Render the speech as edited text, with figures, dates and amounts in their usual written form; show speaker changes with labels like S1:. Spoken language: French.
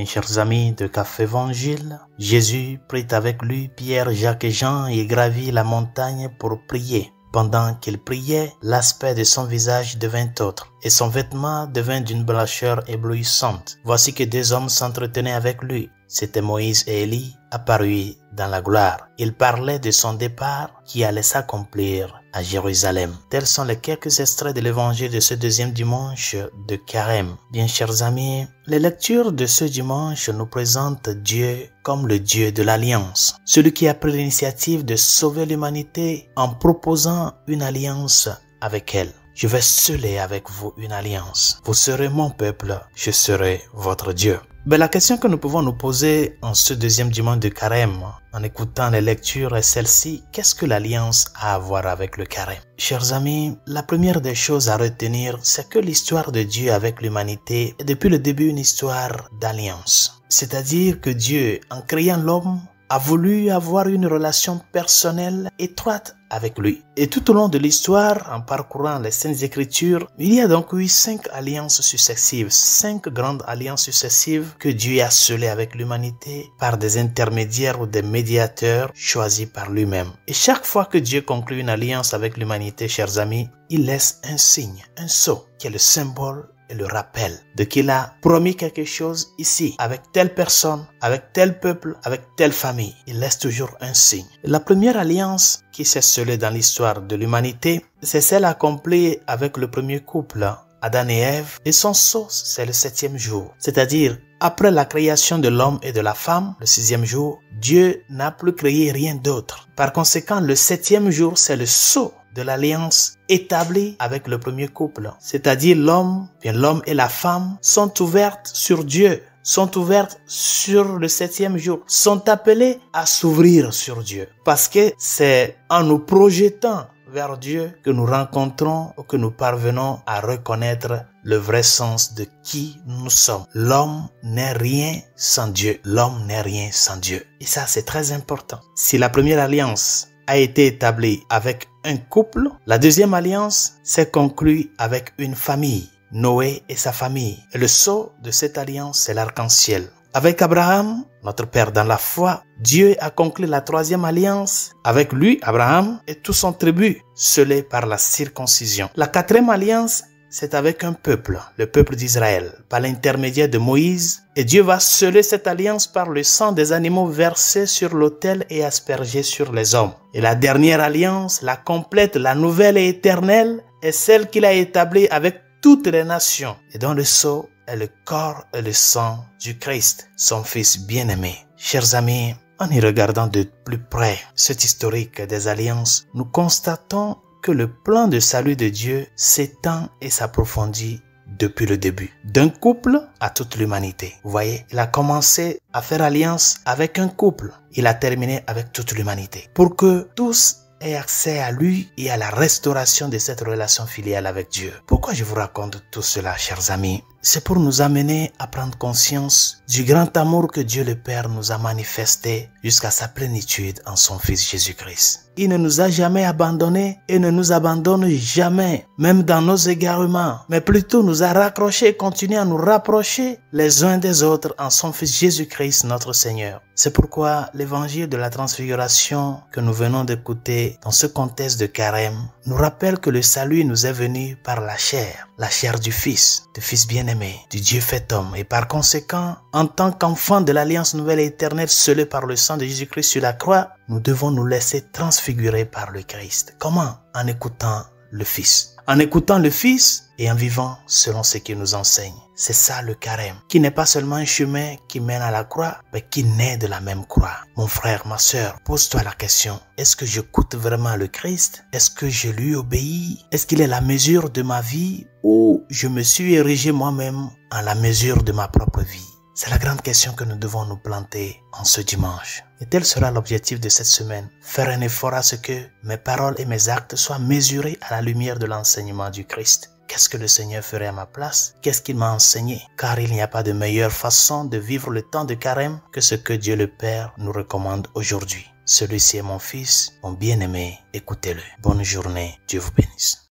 S1: Bien chers amis de Café Évangile, Jésus prit avec lui Pierre, Jacques et Jean et gravit la montagne pour prier. Pendant qu'il priait, l'aspect de son visage devint autre et son vêtement devint d'une blancheur éblouissante. Voici que deux hommes s'entretenaient avec lui. C'étaient Moïse et Élie, apparus dans la gloire. Ils parlaient de son départ qui allait s'accomplir à Jérusalem. Tels sont les quelques extraits de l'évangile de ce deuxième dimanche de Carême. Bien chers amis, les lectures de ce dimanche nous présentent Dieu comme le Dieu de l'alliance. Celui qui a pris l'initiative de sauver l'humanité en proposant une alliance avec elle. Je vais sceller avec vous une alliance. Vous serez mon peuple, je serai votre Dieu. Mais la question que nous pouvons nous poser en ce deuxième dimanche de Carême, en écoutant les lectures, est celle-ci. Qu'est-ce que l'alliance a à voir avec le Carême? Chers amis, la première des choses à retenir, c'est que l'histoire de Dieu avec l'humanité est depuis le début une histoire d'alliance. C'est-à-dire que Dieu, en créant l'homme, a voulu avoir une relation personnelle étroite avec lui. Et tout au long de l'histoire, en parcourant les Saintes Écritures, il y a donc eu 5 alliances successives, 5 grandes alliances successives que Dieu a scellées avec l'humanité par des intermédiaires ou des médiateurs choisis par lui-même. Et chaque fois que Dieu conclut une alliance avec l'humanité, chers amis, il laisse un signe, un sceau, qui est le symbole et le rappel de qu'il a promis quelque chose ici, avec telle personne, avec tel peuple, avec telle famille. Il laisse toujours un signe. La première alliance qui s'est scellée dans l'histoire de l'humanité, c'est celle accomplie avec le premier couple, Adam et Ève, et son sceau, c'est le 7e jour. C'est-à-dire, après la création de l'homme et de la femme, le 6e jour, Dieu n'a plus créé rien d'autre. Par conséquent, le 7e jour, c'est le sceau de l'alliance établie avec le premier couple. C'est-à-dire l'homme et la femme sont ouvertes sur Dieu, sont ouvertes sur le 7e jour, sont appelées à s'ouvrir sur Dieu. Parce que c'est en nous projetant vers Dieu que nous rencontrons ou que nous parvenons à reconnaître le vrai sens de qui nous sommes. L'homme n'est rien sans Dieu. L'homme n'est rien sans Dieu. Et ça, c'est très important. Si la première alliance a été établie avec un couple, la deuxième alliance s'est conclue avec une famille, Noé et sa famille. Et le sceau de cette alliance, c'est l'arc-en-ciel. Avec Abraham, notre père dans la foi, Dieu a conclu la troisième alliance avec lui, Abraham, et tout son tribut, scellé par la circoncision. La quatrième alliance, c'est avec un peuple, le peuple d'Israël, par l'intermédiaire de Moïse. Et Dieu va sceller cette alliance par le sang des animaux versés sur l'autel et aspergés sur les hommes. Et la dernière alliance, la complète, la nouvelle et éternelle, est celle qu'il a établie avec toutes les nations, et dont le sceau est le corps et le sang du Christ, son Fils bien-aimé. Chers amis, en y regardant de plus près cet historique des alliances, nous constatons que le plan de salut de Dieu s'étend et s'approfondit depuis le début. D'un couple à toute l'humanité. Vous voyez, il a commencé à faire alliance avec un couple. Il a terminé avec toute l'humanité. Pour que tous aient accès à lui et à la restauration de cette relation filiale avec Dieu. Pourquoi je vous raconte tout cela, chers amis? C'est pour nous amener à prendre conscience du grand amour que Dieu le Père nous a manifesté jusqu'à sa plénitude en son Fils Jésus-Christ. Il ne nous a jamais abandonnés et ne nous abandonne jamais, même dans nos égarements, mais plutôt nous a raccrochés et continue à nous rapprocher les uns des autres en son Fils Jésus-Christ notre Seigneur. C'est pourquoi l'évangile de la transfiguration que nous venons d'écouter dans ce contexte de Carême nous rappelle que le salut nous est venu par la chair du Fils bien-aimé, du Dieu fait homme. Et par conséquent, en tant qu'enfants de l'alliance nouvelle et éternelle scellée par le sang de Jésus-Christ sur la croix, nous devons nous laisser transfigurer par le Christ. Comment? En écoutant le Fils. En écoutant le Fils et en vivant selon ce qu'il nous enseigne. C'est ça le carême, qui n'est pas seulement un chemin qui mène à la croix, mais qui naît de la même croix. Mon frère, ma sœur, pose-toi la question. Est-ce que j'écoute vraiment le Christ? Est-ce que je lui obéis? Est-ce qu'il est la mesure de ma vie? Ou je me suis érigé moi-même en la mesure de ma propre vie? C'est la grande question que nous devons nous planter en ce dimanche. Et tel sera l'objectif de cette semaine. Faire un effort à ce que mes paroles et mes actes soient mesurés à la lumière de l'enseignement du Christ. Qu'est-ce que le Seigneur ferait à ma place? Qu'est-ce qu'il m'a enseigné? Car il n'y a pas de meilleure façon de vivre le temps de carême que ce que Dieu le Père nous recommande aujourd'hui. Celui-ci est mon Fils, mon bien-aimé, écoutez-le. Bonne journée, Dieu vous bénisse.